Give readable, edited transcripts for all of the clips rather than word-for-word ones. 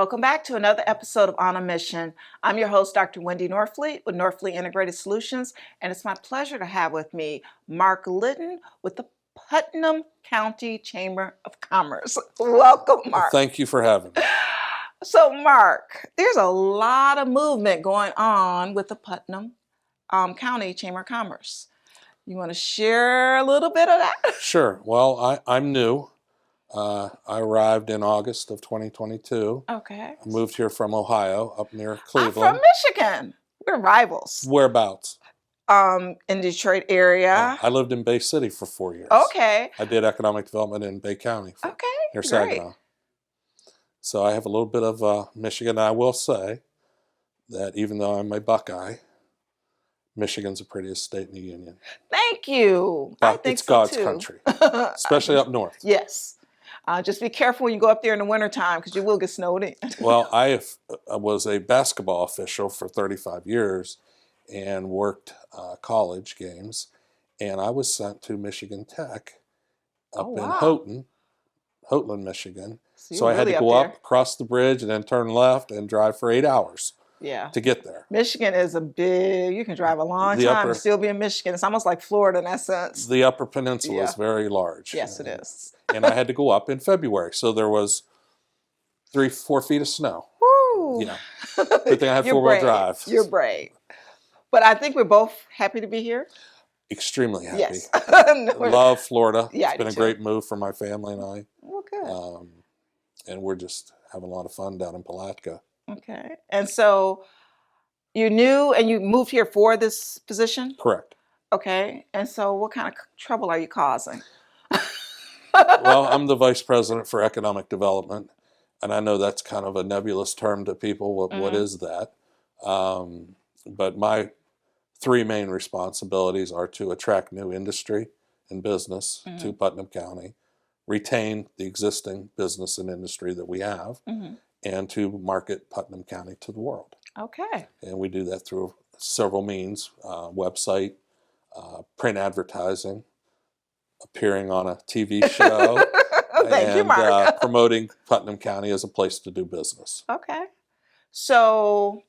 Welcome back to another episode of On a Mission. I'm your host, Dr. Wendy Norfleet with Norfleet Integrated Solutions, and it's my pleasure to have with me Mark Litten with the Putnam County Chamber of Commerce. Welcome, Mark. Thank you for having me. So, Mark, there's a lot of movement going on with the Putnam County Chamber of Commerce. You want to share a little bit of that? Sure. Well, I'm new. I arrived in August of 2022. Okay. I moved here from Ohio, up near I'm Cleveland. from Michigan. We're rivals. Whereabouts? In Detroit area. I lived in Bay City for 4 years. Okay. I did economic development in Bay County. Okay. Near Saginaw. Great. So I have a little bit of Michigan. And I will say that even though I'm a Buckeye, Michigan's the prettiest state in the union. Thank you. But I think it's so God's too. country, especially up north. Yes. Just be careful when you go up there in the wintertime because you will get snowed in. Well, I was a basketball official for 35 years and worked college games, and I was sent to Michigan Tech up in Houghton, Michigan. So I had to go up, cross the bridge, and then turn left and drive for 8 hours to get there. Michigan is you can drive a long time and still be in Michigan. It's almost like Florida in that sense. The Upper Peninsula is very large. Yes, it is. And I had to go up in February, so there was 3-4 feet of snow. Woo! Yeah. Good thing I had four-wheel drive. You're brave. But I think we're both happy to be here. Extremely happy. Yes. Love Florida. Yeah, it's been a great move for my family and I. Well, good. And we're just having a lot of fun down in Palatka. Okay. And so you're new and you moved here for this position? Correct. Okay. And so what kind of trouble are you causing? Well, I'm the vice president for economic development, and I know that's kind of a nebulous term to people. What is that? But my three main responsibilities are to attract new industry and business to Putnam County, retain the existing business and industry that we have, and to market Putnam County to the world. Okay. And we do that through several means, website, print advertising, appearing on a TV show, Thank you, Mark. Promoting Putnam County as a place to do business. Okay. So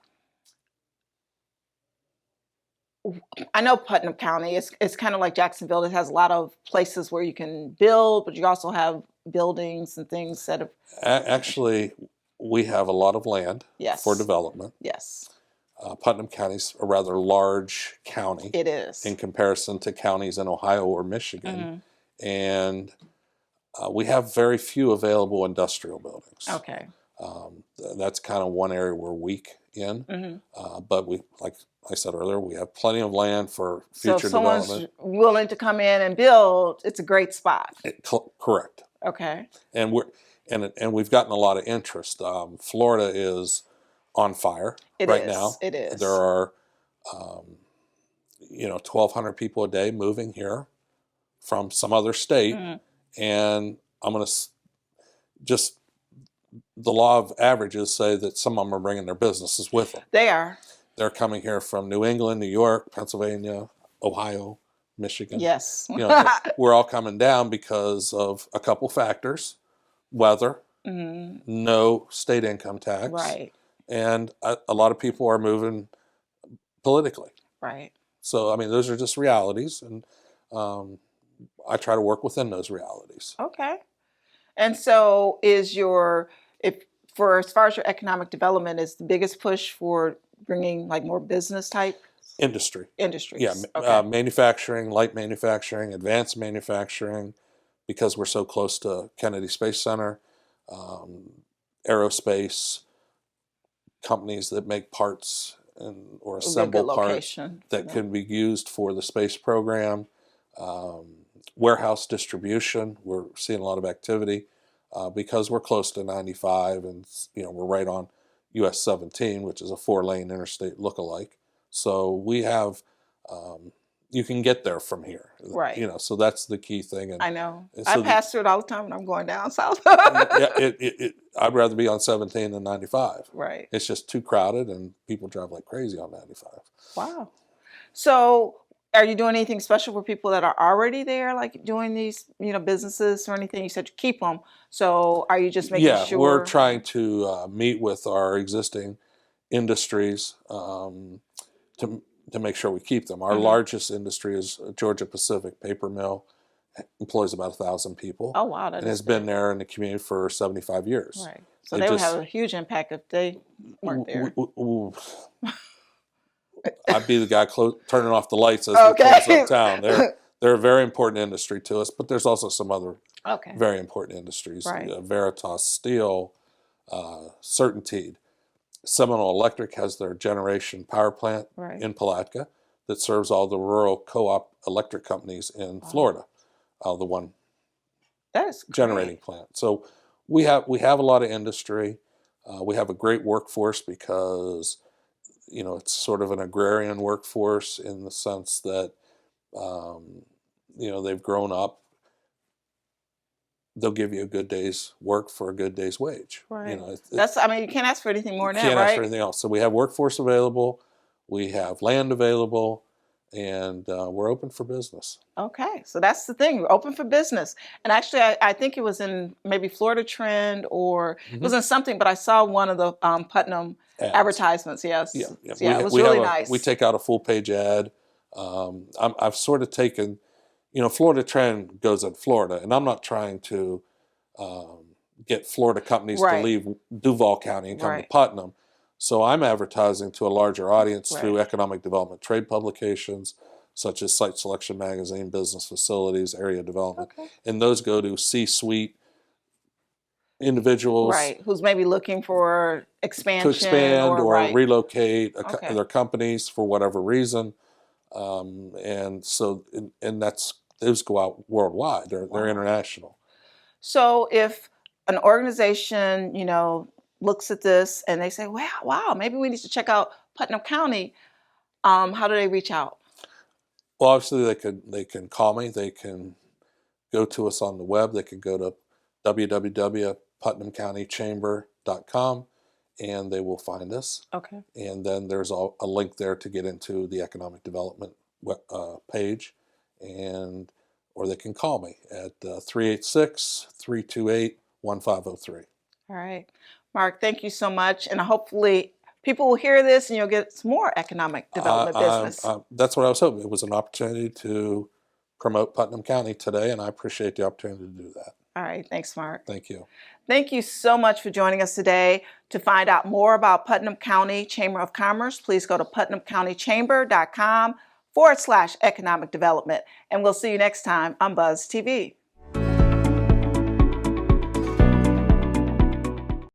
I know Putnam County is kind of like Jacksonville. It has a lot of places where you can build, but you also have buildings and things that have... Actually, we have a lot of land for development. Yes. Putnam County's a rather large county. It is. In comparison to counties in Ohio or Michigan. And we have very few available industrial buildings. Okay. That's kind of one area we're weak in. But we, like I said earlier, we have plenty of land for future development. So if someone's willing to come in and build, it's a great spot. Correct. Okay. And we've gotten a lot of interest. Florida is on fire now. It is. There are 1,200 people a day moving here from some other state, and I'm going to just, the law of averages say that some of them are bringing their businesses with them. They are. They're coming here from New England, New York, Pennsylvania, Ohio, Michigan. Yes. We're all coming down because of a couple factors: weather, no state income tax, right, and a lot of people are moving politically. Right. So, I mean, those are just realities, and I try to work within those realities. Okay. And so as far as your economic development, is the biggest push for bringing like more business type? Industries. Yeah. Okay. Manufacturing, light manufacturing, advanced manufacturing, because we're so close to Kennedy Space Center, aerospace, companies that make parts or assemble parts that can be used for the space program. Warehouse distribution, we're seeing a lot of activity because we're close to 95 and we're right on US 17, which is a 4-lane interstate lookalike. So we have, you can get there from here. Right. So that's the key thing. And I know. So I pass through it all the time when I'm going down south. I'd rather be on 17 than 95. Right. It's just too crowded and people drive like crazy on 95. Wow. So Are you doing anything special for people that are already there, like doing these, businesses or anything? You said you keep them. So are you just making Yeah, we're sure? trying to meet with our existing industries to make sure we keep them. Our largest industry is Georgia Pacific Paper Mill, employs about 1,000 people, Oh, wow, that and is has been big. there in the community for 75 years. Right. So They they would have just a huge impact if they weren't there. I'd be the guy turning off the lights as we close Okay. up town. They're a very important industry to us, but there's also some other Okay. very important industries. Right. Veritas Steel, Certainteed. Seminole Electric has their generation power plant in Palatka that serves all the rural co-op electric companies in Florida. The one That's generating great. plant. So we have a lot of industry. We have a great workforce because it's sort of an agrarian workforce in the sense that they've grown up. They'll give you a good day's work for a good day's wage. Right. I mean, you can't ask for anything more than that, right? Can't ask for anything else. So we have workforce available, we have land available, and we're open for business. Okay, so that's the thing. We're open for business. And actually, I think it was in maybe Florida Trend or it was in something, but I saw one of the Putnam advertisements. Yes. Yeah. It was really nice. We take out a full page ad. I've sort of taken, Florida Trend goes in Florida, and I'm not trying to get Florida companies to leave Duval County and come to Putnam. So I'm advertising to a larger audience through economic development trade publications, such as Site Selection Magazine, Business Facilities, Area Development. And those go to C-suite individuals. Right, who's maybe looking for expansion. To expand or relocate their companies for whatever reason. And those go out worldwide. They're international. So if an organization, looks at this and they say, wow, maybe we need to check out Putnam County, how do they reach out? Well, obviously they can call me. They can go to us on the web. They can go to www.putnamcountychamber.com and they will find us. Okay. And then there's a link there to get into the economic development page, or they can call me at 386-328-1503. All right. Mark, thank you so much. And hopefully people will hear this and you'll get some more economic development business. That's what I was hoping. It was an opportunity to promote Putnam County today, and I appreciate the opportunity to do that. All right. Thanks, Mark. Thank you. Thank you so much for joining us today. To find out more about Putnam County Chamber of Commerce, please go to putnamcountychamber.com/economic development. And we'll see you next time on Buzz TV.